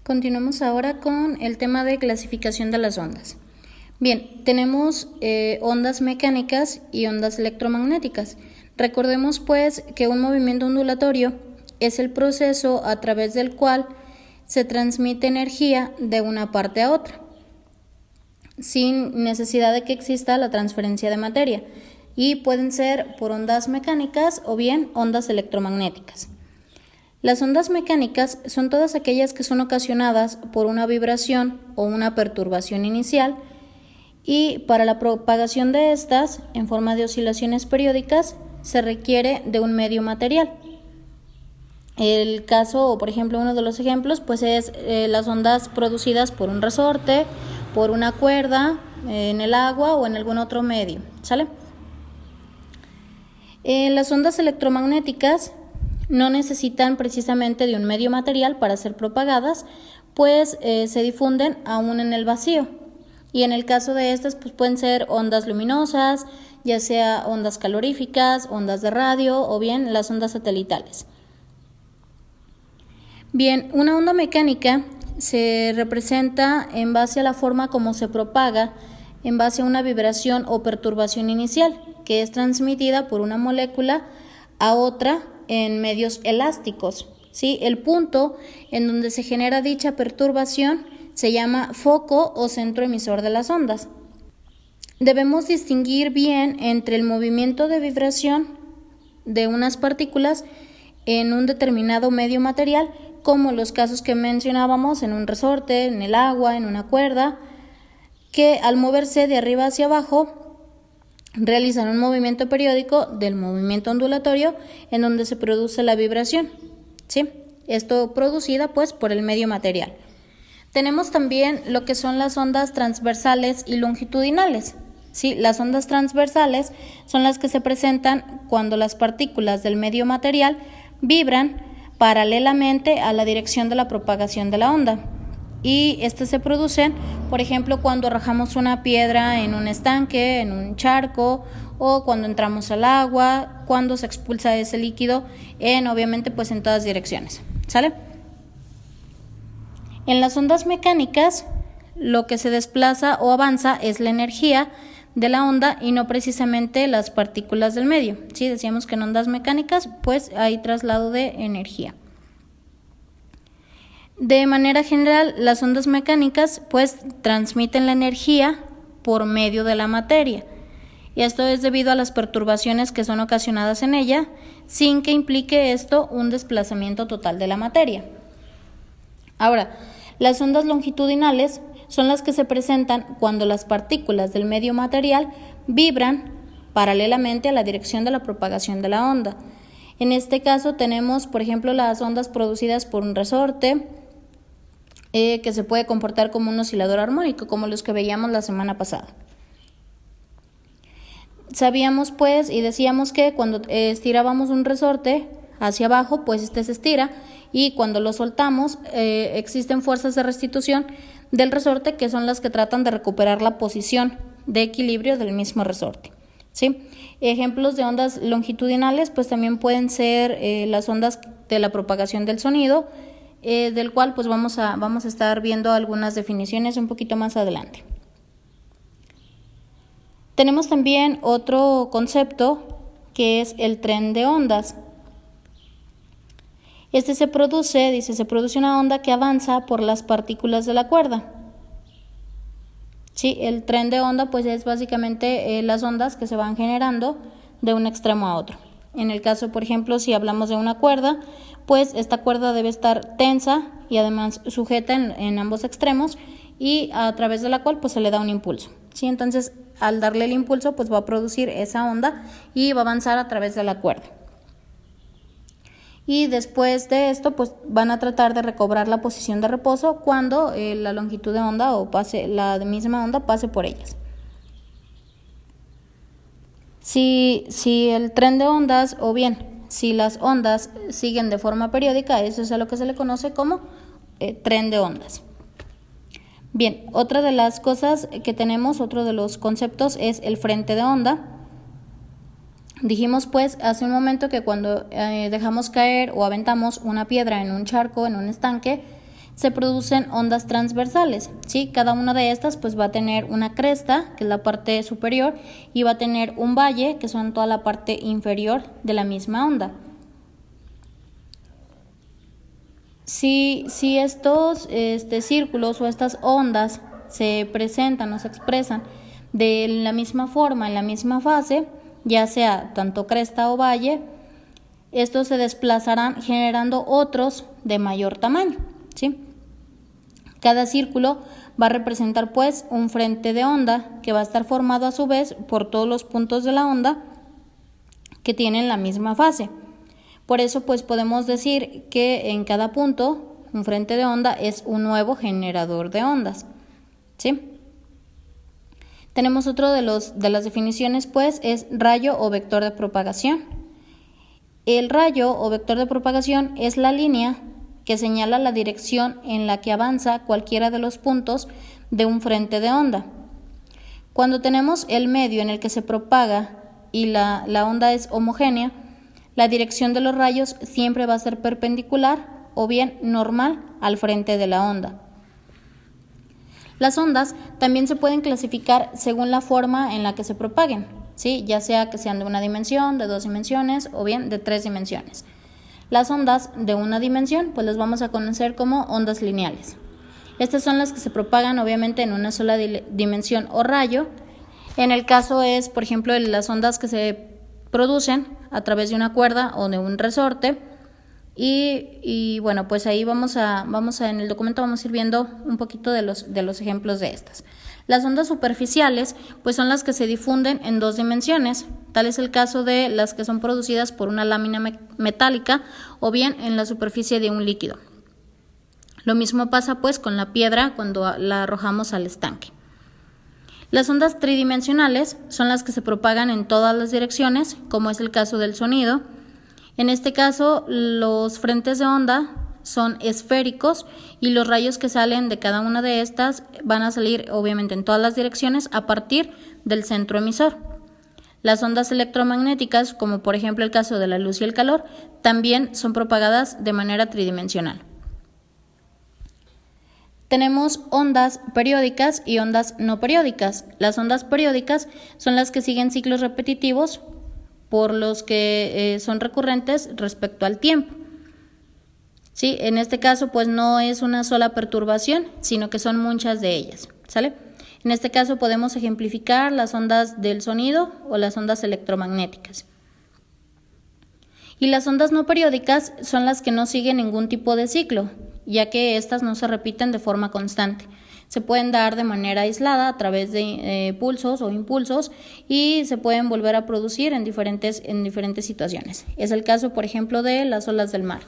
Continuamos ahora con el tema de clasificación de las ondas. Bien, tenemos ondas mecánicas y ondas electromagnéticas. Recordemos pues que un movimiento ondulatorio es el proceso a través del cual se transmite energía de una parte a otra, sin necesidad de que exista la transferencia de materia, y pueden ser por ondas mecánicas o bien ondas electromagnéticas. Las ondas mecánicas son todas aquellas que son ocasionadas por una vibración o una perturbación inicial, y para la propagación de estas, en forma de oscilaciones periódicas, se requiere de un medio material. El caso, o por ejemplo, uno de los ejemplos, pues es las ondas producidas por un resorte, por una cuerda, en el agua o en algún otro medio, ¿sale? Las ondas electromagnéticas no necesitan precisamente de un medio material para ser propagadas, pues se difunden aún en el vacío. Y en el caso de estas, pues pueden ser ondas luminosas, ya sea ondas caloríficas, ondas de radio o bien las ondas satelitales. Bien, una onda mecánica se representa en base a la forma como se propaga, en base a una vibración o perturbación inicial, que es transmitida por una molécula a otra en medios elásticos, ¿sí? El punto en donde se genera dicha perturbación se llama foco o centro emisor de las ondas. Debemos distinguir bien entre el movimiento de vibración de unas partículas en un determinado medio material, como los casos que mencionábamos en un resorte, en el agua, en una cuerda, que al moverse de arriba hacia abajo realizan un movimiento periódico del movimiento ondulatorio en donde se produce la vibración, ¿sí? Esto producida pues por el medio material. Tenemos también lo que son las ondas transversales y longitudinales, ¿sí? Las ondas transversales son las que se presentan cuando las partículas del medio material vibran paralelamente a la dirección de la propagación de la onda. Y estas se producen, por ejemplo, cuando arrojamos una piedra en un estanque, en un charco, o cuando entramos al agua, cuando se expulsa ese líquido obviamente pues en todas direcciones, ¿sale? En las ondas mecánicas, lo que se desplaza o avanza es la energía de la onda y no precisamente las partículas del medio. ¿Sí? Decíamos que en ondas mecánicas pues hay traslado de energía. De manera general, las ondas mecánicas pues transmiten la energía por medio de la materia, y esto es debido a las perturbaciones que son ocasionadas en ella, sin que implique esto un desplazamiento total de la materia. Ahora, las ondas longitudinales son las que se presentan cuando las partículas del medio material vibran paralelamente a la dirección de la propagación de la onda. En este caso tenemos, por ejemplo, las ondas producidas por un resorte, que se puede comportar como un oscilador armónico, como los que veíamos la semana pasada. Sabíamos pues y decíamos que cuando estirábamos un resorte hacia abajo, pues este se estira, y cuando lo soltamos existen fuerzas de restitución del resorte que son las que tratan de recuperar la posición de equilibrio del mismo resorte, ¿sí? Ejemplos de ondas longitudinales pues también pueden ser las ondas de la propagación del sonido, del cual pues vamos a estar viendo algunas definiciones un poquito más adelante. Tenemos también otro concepto que es el tren de ondas. Este se produce una onda que avanza por las partículas de la cuerda. Sí, el tren de onda pues es básicamente las ondas que se van generando de un extremo a otro. En el caso, por ejemplo, si hablamos de una cuerda, pues esta cuerda debe estar tensa y además sujeta en ambos extremos, y a través de la cual pues se le da un impulso, ¿sí? Entonces, al darle el impulso, pues va a producir esa onda y va a avanzar a través de la cuerda. Y después de esto, pues van a tratar de recobrar la posición de reposo cuando la longitud de onda o la misma onda pase por ellas. Si el tren de ondas o bien si las ondas siguen de forma periódica, eso es a lo que se le conoce como tren de ondas. Bien, otra de las cosas que tenemos, otro de los conceptos es el frente de onda. Dijimos pues hace un momento que cuando dejamos caer o aventamos una piedra en un charco, en un estanque, se producen ondas transversales, ¿sí? Cada una de estas pues va a tener una cresta, que es la parte superior, y va a tener un valle, que son toda la parte inferior de la misma onda. Si estos círculos o estas ondas se presentan o se expresan de la misma forma, en la misma fase, ya sea tanto cresta o valle, estos se desplazarán generando otros de mayor tamaño, ¿sí? Cada círculo va a representar pues un frente de onda que va a estar formado a su vez por todos los puntos de la onda que tienen la misma fase. Por eso pues podemos decir que en cada punto un frente de onda es un nuevo generador de ondas, ¿sí? Tenemos otro de las definiciones pues es rayo o vector de propagación. El rayo o vector de propagación es la línea que señala la dirección en la que avanza cualquiera de los puntos de un frente de onda. Cuando tenemos el medio en el que se propaga y la onda es homogénea, la dirección de los rayos siempre va a ser perpendicular o bien normal al frente de la onda. Las ondas también se pueden clasificar según la forma en la que se propaguen, ¿sí? Ya sea que sean de una dimensión, de 2 dimensiones o bien de 3 dimensiones. Las ondas de una dimensión pues las vamos a conocer como ondas lineales. Estas son las que se propagan obviamente en una sola dimensión o rayo. En el caso es, por ejemplo, las ondas que se producen a través de una cuerda o de un resorte. Y bueno, pues ahí vamos a en el documento vamos a ir viendo un poquito de los ejemplos de estas. Las ondas superficiales pues son las que se difunden en 2 dimensiones. Tal es el caso de las que son producidas por una lámina metálica o bien en la superficie de un líquido. Lo mismo pasa pues con la piedra cuando la arrojamos al estanque. Las ondas tridimensionales son las que se propagan en todas las direcciones, como es el caso del sonido. En este caso, los frentes de onda son esféricos y los rayos que salen de cada una de estas van a salir obviamente en todas las direcciones a partir del centro emisor. Las ondas electromagnéticas, como por ejemplo el caso de la luz y el calor, también son propagadas de manera tridimensional. Tenemos ondas periódicas y ondas no periódicas. Las ondas periódicas son las que siguen ciclos repetitivos por los que son recurrentes respecto al tiempo. ¿Sí? En este caso, pues no es una sola perturbación, sino que son muchas de ellas, ¿sale? En este caso podemos ejemplificar las ondas del sonido o las ondas electromagnéticas. Y las ondas no periódicas son las que no siguen ningún tipo de ciclo, ya que estas no se repiten de forma constante. Se pueden dar de manera aislada a través de pulsos o impulsos y se pueden volver a producir en diferentes situaciones. Es el caso, por ejemplo, de las olas del mar.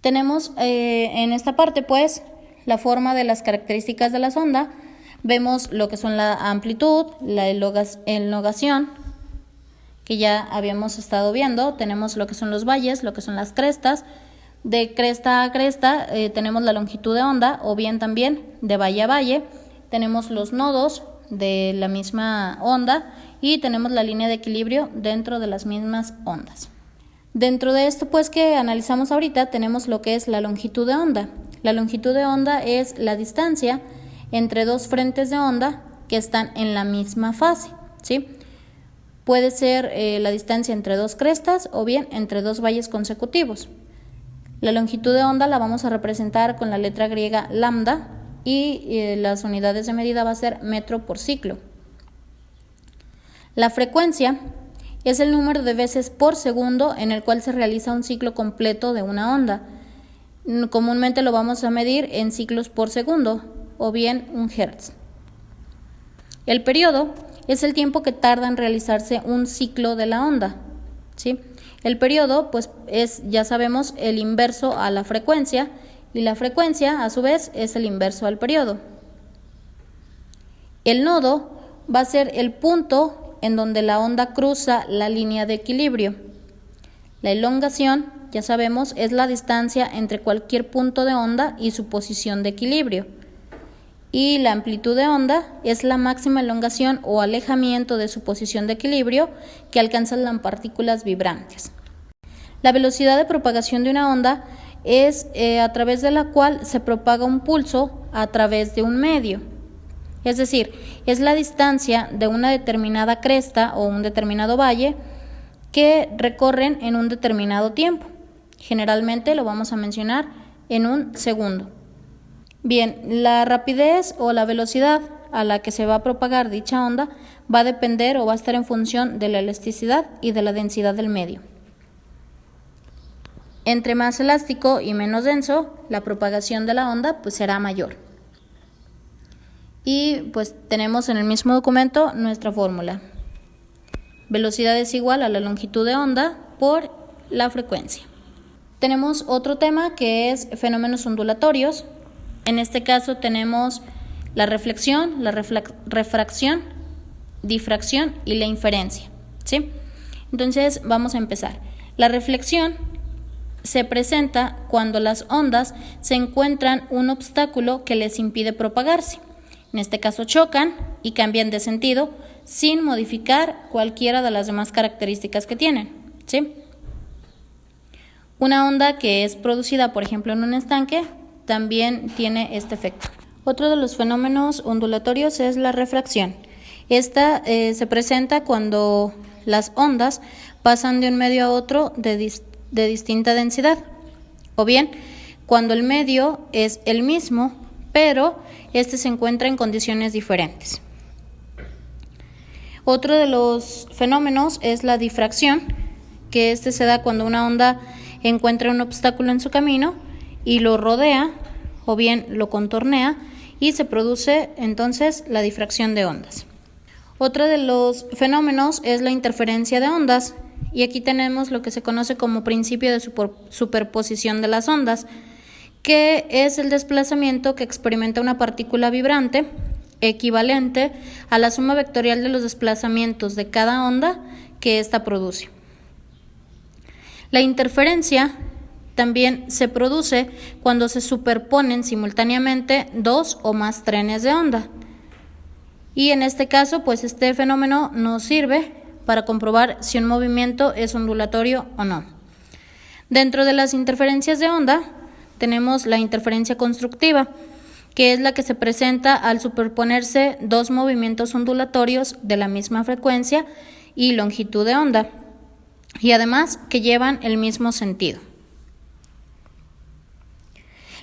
Tenemos en esta parte, pues, la forma de las características de la sonda. Vemos lo que son la amplitud, la elongación, que ya habíamos estado viendo. Tenemos lo que son los valles, lo que son las crestas. De cresta a cresta tenemos la longitud de onda o bien también de valle a valle. Tenemos los nodos de la misma onda y tenemos la línea de equilibrio dentro de las mismas ondas. Dentro de esto pues que analizamos ahorita tenemos lo que es la longitud de onda. La longitud de onda es la distancia entre 2 frentes de onda que están en la misma fase, ¿sí? Puede ser la distancia entre 2 crestas o bien entre 2 valles consecutivos. La longitud de onda la vamos a representar con la letra griega lambda y las unidades de medida va a ser metro por ciclo. La frecuencia es el número de veces por segundo en el cual se realiza un ciclo completo de una onda. Comúnmente lo vamos a medir en ciclos por segundo o bien un hertz. El periodo es el tiempo que tarda en realizarse un ciclo de la onda, ¿sí? El periodo pues es, ya sabemos, el inverso a la frecuencia y la frecuencia a su vez es el inverso al periodo. El nodo va a ser el punto en donde la onda cruza la línea de equilibrio. La elongación, ya sabemos, es la distancia entre cualquier punto de onda y su posición de equilibrio. Y la amplitud de onda es la máxima elongación o alejamiento de su posición de equilibrio que alcanzan las partículas vibrantes. La velocidad de propagación de una onda es a través de la cual se propaga un pulso a través de un medio. Es decir, es la distancia de una determinada cresta o un determinado valle que recorren en un determinado tiempo. Generalmente lo vamos a mencionar en un segundo. Bien, la rapidez o la velocidad a la que se va a propagar dicha onda va a depender o va a estar en función de la elasticidad y de la densidad del medio. Entre más elástico y menos denso, la propagación de la onda pues será mayor. Y pues tenemos en el mismo documento nuestra fórmula. Velocidad es igual a la longitud de onda por la frecuencia. Tenemos otro tema que es fenómenos ondulatorios. En este caso tenemos la reflexión, la refracción, difracción y la inferencia, ¿sí? Entonces vamos a empezar. La reflexión se presenta cuando las ondas se encuentran un obstáculo que les impide propagarse. En este caso chocan y cambian de sentido sin modificar cualquiera de las demás características que tienen, ¿sí? Una onda que es producida, por ejemplo, en un estanque, también tiene este efecto. Otro de los fenómenos ondulatorios es la refracción. Esta se presenta cuando las ondas pasan de un medio a otro de distinta densidad, o bien cuando el medio es el mismo, pero este se encuentra en condiciones diferentes. Otro de los fenómenos es la difracción, que se da cuando una onda encuentra un obstáculo en su camino y lo rodea o bien lo contornea y se produce entonces la difracción de ondas. Otro de los fenómenos es la interferencia de ondas, y aquí tenemos lo que se conoce como principio de superposición de las ondas, que es el desplazamiento que experimenta una partícula vibrante equivalente a la suma vectorial de los desplazamientos de cada onda que ésta produce. La interferencia también se produce cuando se superponen simultáneamente dos o más trenes de onda. Y en este caso, pues este fenómeno nos sirve para comprobar si un movimiento es ondulatorio o no. Dentro de las interferencias de onda, tenemos la interferencia constructiva, que es la que se presenta al superponerse dos movimientos ondulatorios de la misma frecuencia y longitud de onda, y además que llevan el mismo sentido.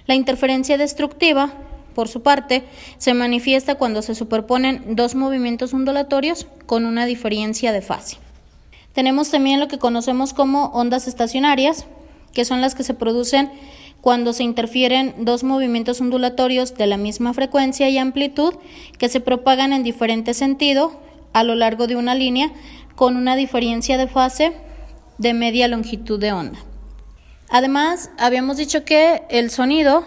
La interferencia destructiva, por su parte, se manifiesta cuando se superponen dos movimientos ondulatorios con una diferencia de fase. Tenemos también lo que conocemos como ondas estacionarias, que son las que se producen cuando se interfieren dos movimientos ondulatorios de la misma frecuencia y amplitud que se propagan en diferente sentido a lo largo de una línea con una diferencia de fase de media longitud de onda. Además, habíamos dicho que el sonido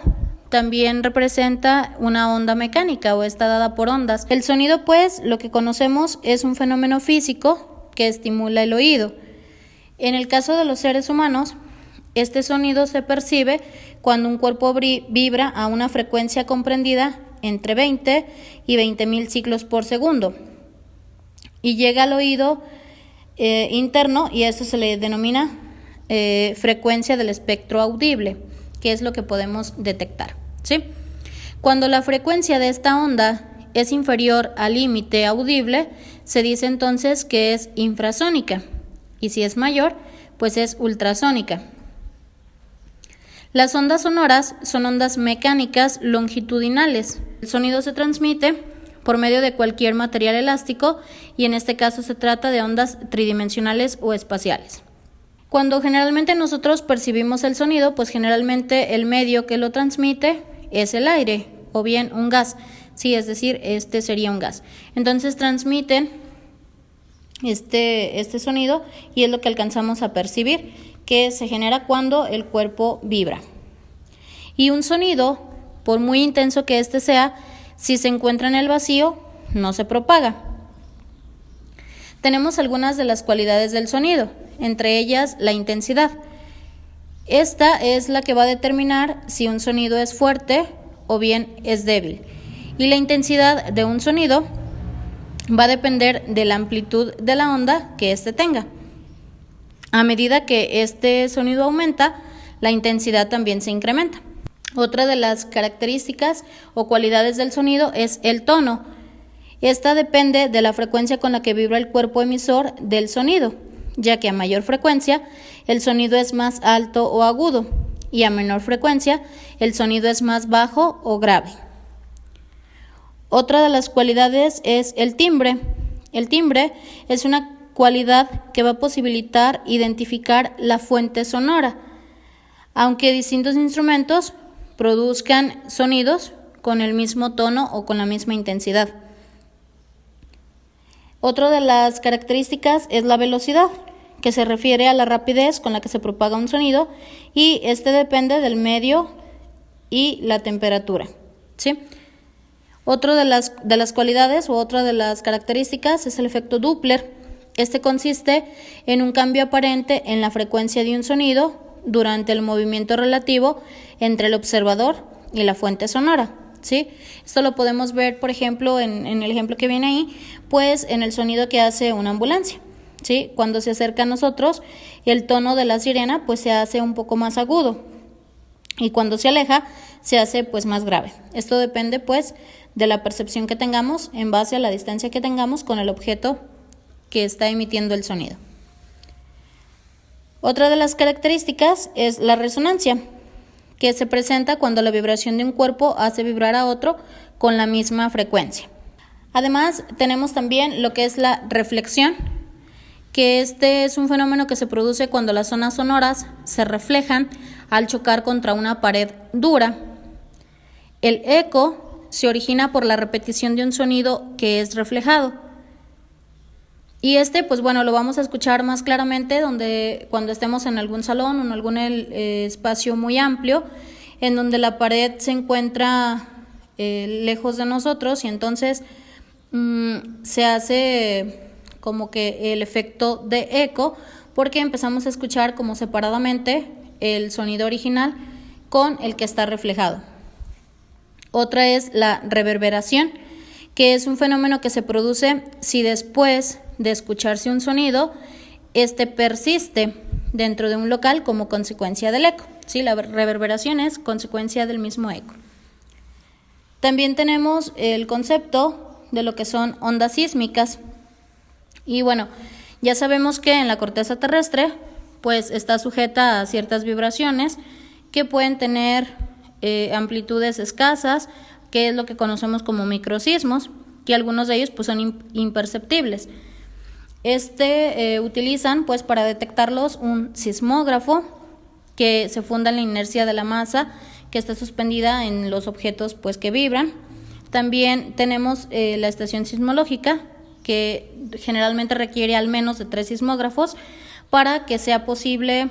también representa una onda mecánica o está dada por ondas. El sonido, pues, lo que conocemos es un fenómeno físico que estimula el oído. En el caso de los seres humanos, este sonido se percibe cuando un cuerpo vibra a una frecuencia comprendida entre 20 y 20.000 ciclos por segundo y llega al oído interno, y a eso se le denomina frecuencia del espectro audible, que es lo que podemos detectar, ¿sí? Cuando la frecuencia de esta onda es inferior al límite audible, se dice entonces que es infrasónica, y si es mayor, pues es ultrasónica. Las ondas sonoras son ondas mecánicas longitudinales. El sonido se transmite por medio de cualquier material elástico, y en este caso se trata de ondas tridimensionales o espaciales. Cuando generalmente nosotros percibimos el sonido, pues generalmente el medio que lo transmite es el aire o bien un gas, sí, es decir, este sería un gas. Entonces transmiten este sonido y es lo que alcanzamos a percibir, que se genera cuando el cuerpo vibra. Y un sonido, por muy intenso que éste sea, si se encuentra en el vacío, no se propaga. Tenemos algunas de las cualidades del sonido, entre ellas la intensidad. Esta es la que va a determinar si un sonido es fuerte o bien es débil. Y la intensidad de un sonido va a depender de la amplitud de la onda que éste tenga. A medida que este sonido aumenta, la intensidad también se incrementa. Otra de las características o cualidades del sonido es el tono. Esta depende de la frecuencia con la que vibra el cuerpo emisor del sonido, ya que a mayor frecuencia el sonido es más alto o agudo y a menor frecuencia el sonido es más bajo o grave. Otra de las cualidades es el timbre. El timbre es una cualidad que va a posibilitar identificar la fuente sonora, aunque distintos instrumentos produzcan sonidos con el mismo tono o con la misma intensidad. Otra de las características es la velocidad, que se refiere a la rapidez con la que se propaga un sonido, y este depende del medio y la temperatura, ¿sí? Otra de las cualidades o otra de las características es el efecto Doppler. Este consiste en un cambio aparente en la frecuencia de un sonido durante el movimiento relativo entre el observador y la fuente sonora, ¿sí? Esto lo podemos ver, por ejemplo, en el ejemplo que viene ahí, pues en el sonido que hace una ambulancia, ¿sí? Cuando se acerca a nosotros, el tono de la sirena pues se hace un poco más agudo y cuando se aleja se hace pues más grave. Esto depende pues de la percepción que tengamos en base a la distancia que tengamos con el objeto que está emitiendo el sonido. Otra de las características es la resonancia, que se presenta cuando la vibración de un cuerpo hace vibrar a otro con la misma frecuencia. Además, tenemos también lo que es la reflexión, que este es un fenómeno que se produce cuando las ondas sonoras se reflejan al chocar contra una pared dura. El eco se origina por la repetición de un sonido que es reflejado. Y pues bueno, lo vamos a escuchar más claramente cuando estemos en algún salón o en algún espacio muy amplio, en donde la pared se encuentra lejos de nosotros y entonces se hace como que el efecto de eco, porque empezamos a escuchar como separadamente el sonido original con el que está reflejado. Otra es la reverberación, que es un fenómeno que se produce si después de escucharse un sonido, este persiste dentro de un local como consecuencia del eco. ¿Sí? La reverberación es consecuencia del mismo eco. También tenemos el concepto de lo que son ondas sísmicas. Y bueno, ya sabemos que en la corteza terrestre pues está sujeta a ciertas vibraciones que pueden tener amplitudes escasas, que es lo que conocemos como microsismos, que algunos de ellos pues son imperceptibles. Utilizan pues para detectarlos un sismógrafo que se funda en la inercia de la masa que está suspendida en los objetos pues que vibran. También tenemos la estación sismológica, que generalmente requiere al menos de 3 sismógrafos para que sea posible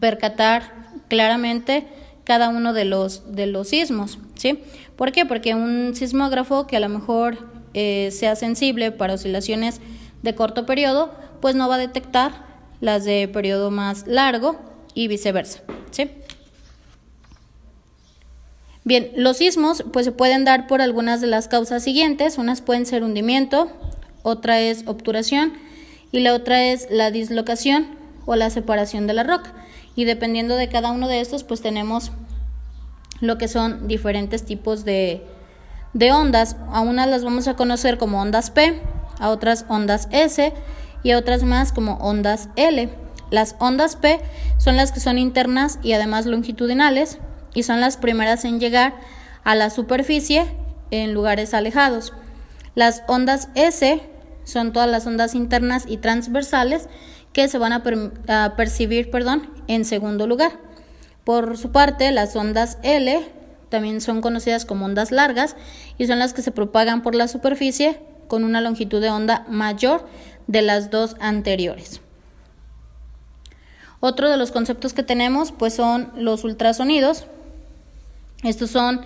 percatar claramente cada uno de los sismos, ¿sí? ¿Por qué? Porque un sismógrafo que a lo mejor sea sensible para oscilaciones de corto periodo, pues no va a detectar las de periodo más largo y viceversa, ¿sí? Bien, los sismos pues se pueden dar por algunas de las causas siguientes. Unas pueden ser hundimiento, otra es obturación y la otra es la dislocación o la separación de la roca. Y dependiendo de cada uno de estos, pues tenemos lo que son diferentes tipos de ondas. A unas las vamos a conocer como ondas P, a otras ondas S y a otras más como ondas L. Las ondas P son las que son internas y además longitudinales y son las primeras en llegar a la superficie en lugares alejados. Las ondas S son todas las ondas internas y transversales que se van a percibir en segundo lugar. Por su parte, las ondas L también son conocidas como ondas largas y son las que se propagan por la superficie con una longitud de onda mayor de las dos anteriores. Otro de los conceptos que tenemos pues son los ultrasonidos. Estos son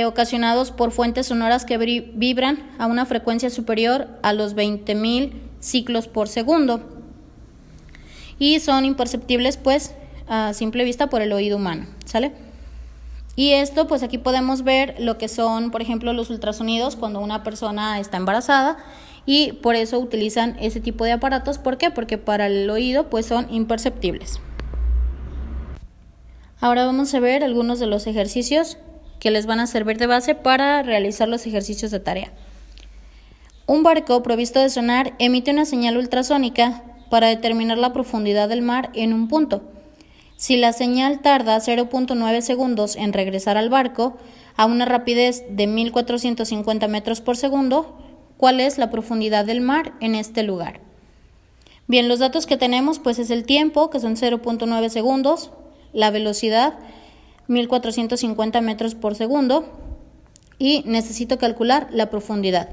ocasionados por fuentes sonoras que vibran a una frecuencia superior a los 20.000 ciclos por segundo y son imperceptibles pues a simple vista por el oído humano, ¿sale? Y esto pues aquí podemos ver lo que son, por ejemplo, los ultrasonidos cuando una persona está embarazada y por eso utilizan ese tipo de aparatos. ¿Por qué? Porque para el oído pues son imperceptibles. Ahora vamos a ver algunos de los ejercicios que les van a servir de base para realizar los ejercicios de tarea. Un barco provisto de sonar emite una señal ultrasónica para determinar la profundidad del mar en un punto. Si la señal tarda 0.9 segundos en regresar al barco a una rapidez de 1450 metros por segundo, ¿cuál es la profundidad del mar en este lugar? Bien, los datos que tenemos pues es el tiempo, que son 0.9 segundos, la velocidad, 1450 metros por segundo, y necesito calcular la profundidad.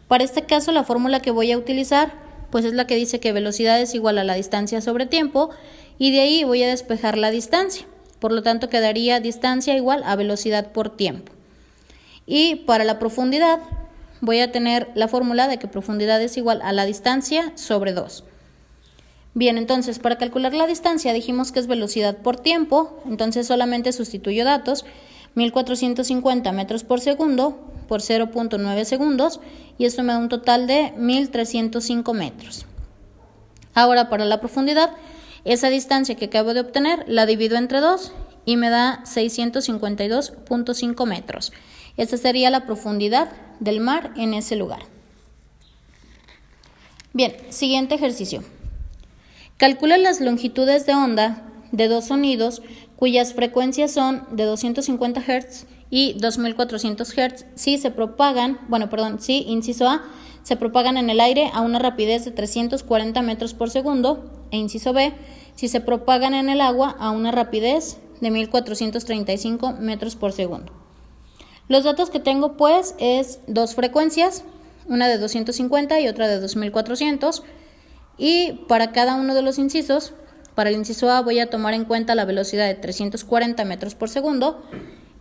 Para este caso, la fórmula que voy a utilizar pues es la que dice que velocidad es igual a la distancia sobre tiempo, y de ahí voy a despejar la distancia. Por lo tanto, quedaría distancia igual a velocidad por tiempo. Y para la profundidad, voy a tener la fórmula de que profundidad es igual a la distancia sobre 2. Bien, entonces, para calcular la distancia dijimos que es velocidad por tiempo, entonces solamente sustituyo datos, 1450 metros por segundo por 0.9 segundos, y esto me da un total de 1305 metros. Ahora, para la profundidad, esa distancia que acabo de obtener la divido entre 2 y me da 652.5 metros. Esta sería la profundidad del mar en ese lugar. Bien, siguiente ejercicio. Calcula las longitudes de onda de dos sonidos cuyas frecuencias son de 250 Hz y 2400 Hz si se propagan, inciso A, se propagan en el aire a una rapidez de 340 metros por segundo, e inciso B, si se propagan en el agua a una rapidez de 1435 metros por segundo. Los datos que tengo pues es dos frecuencias, una de 250 y otra de 2400, y para cada uno de los incisos, para el inciso A voy a tomar en cuenta la velocidad de 340 metros por segundo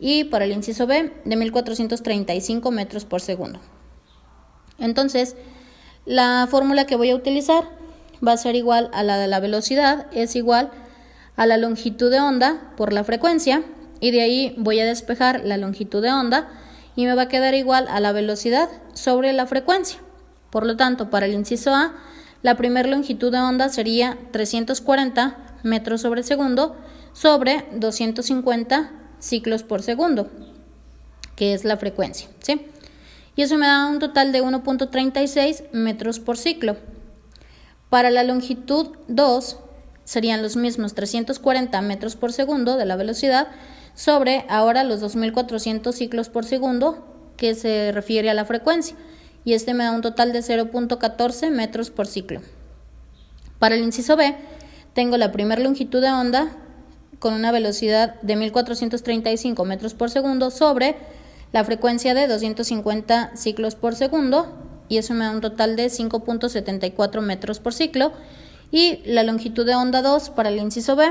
y para el inciso B de 1435 metros por segundo. Entonces, la fórmula que voy a utilizar va a ser igual a la de la velocidad, es igual a la longitud de onda por la frecuencia, y de ahí voy a despejar la longitud de onda y me va a quedar igual a la velocidad sobre la frecuencia. Por lo tanto, para el inciso A, la primera longitud de onda sería 340 metros sobre segundo sobre 250 ciclos por segundo, que es la frecuencia, ¿sí? Y eso me da un total de 1.36 metros por ciclo. Para la longitud 2 serían los mismos 340 metros por segundo de la velocidad sobre ahora los 2400 ciclos por segundo, que se refiere a la frecuencia, y este me da un total de 0.14 metros por ciclo. Para el inciso B, tengo la primera longitud de onda con una velocidad de 1435 metros por segundo sobre la frecuencia de 250 ciclos por segundo, y eso me da un total de 5.74 metros por ciclo. Y la longitud de onda 2 para el inciso B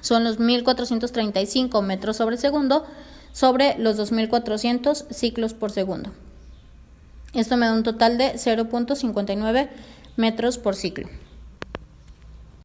son los 1435 metros sobre segundo sobre los 2400 ciclos por segundo. Esto me da un total de 0.59 metros por ciclo.